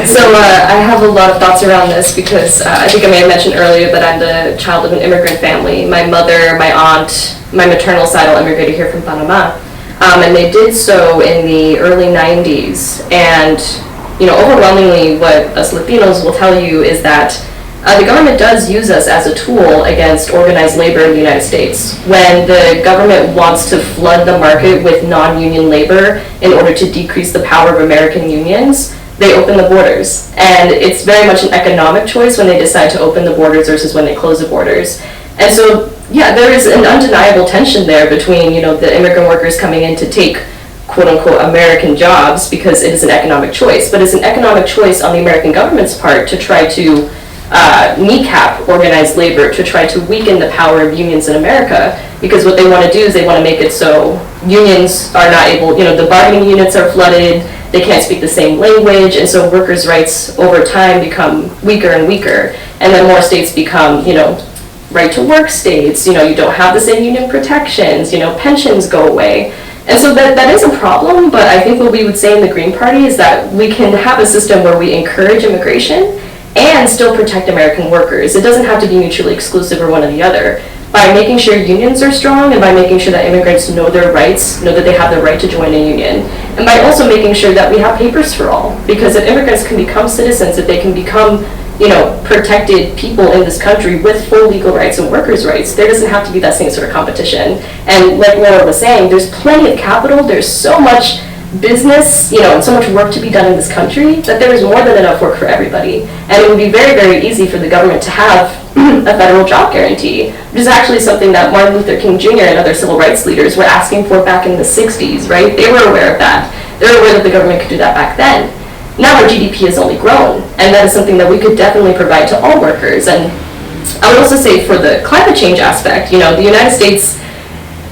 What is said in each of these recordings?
I have a lot of thoughts around this because I think I may have mentioned earlier that I'm the child of an immigrant family. My mother, my aunt, my maternal side all immigrated here from Panama. And they did so in the early 90s. And, overwhelmingly what us Latinos will tell you is that the government does use us as a tool against organized labor in the United States. When the government wants to flood the market with non-union labor in order to decrease the power of American unions, they open the borders. And it's very much an economic choice when they decide to open the borders versus when they close the borders. And so, yeah, there is an undeniable tension there between, the immigrant workers coming in to take quote-unquote American jobs because it is an economic choice. But it's an economic choice on the American government's part to try to kneecap organized labor, to try to weaken the power of unions in America, because what they want to do is they want to make it so unions are not able, the bargaining units are flooded, they can't speak the same language, and so workers' rights over time become weaker and weaker, and then more states become, right to work states, you don't have the same union protections, pensions go away. And so that is a problem, but I think what we would say in the Green Party is that we can have a system where we encourage immigration and still protect American workers. It doesn't have to be mutually exclusive or one or the other. By making sure unions are strong and by making sure that immigrants know their rights, know that they have the right to join a union, and by also making sure that we have papers for all. Because if immigrants can become citizens, if they can become protected people in this country with full legal rights and workers' rights, there doesn't have to be that same sort of competition. And like Laura was saying, there's plenty of capital, there's so much business, and so much work to be done in this country that there is more than enough work for everybody. And it would be very, very easy for the government to have a federal job guarantee, which is actually something that Martin Luther King Jr. and other civil rights leaders were asking for back in the 60s, right? They were aware of that. They were aware that the government could do that back then. Now our GDP has only grown, and that is something that we could definitely provide to all workers. And I would also say for the climate change aspect, the United States,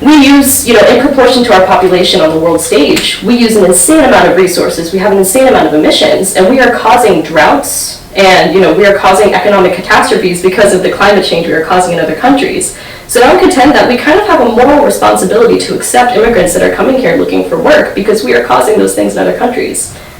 we use, in proportion to our population on the world stage, we use an insane amount of resources, we have an insane amount of emissions, and we are causing droughts, and we are causing economic catastrophes because of the climate change we are causing in other countries. So I would contend that we kind of have a moral responsibility to accept immigrants that are coming here looking for work because we are causing those things in other countries.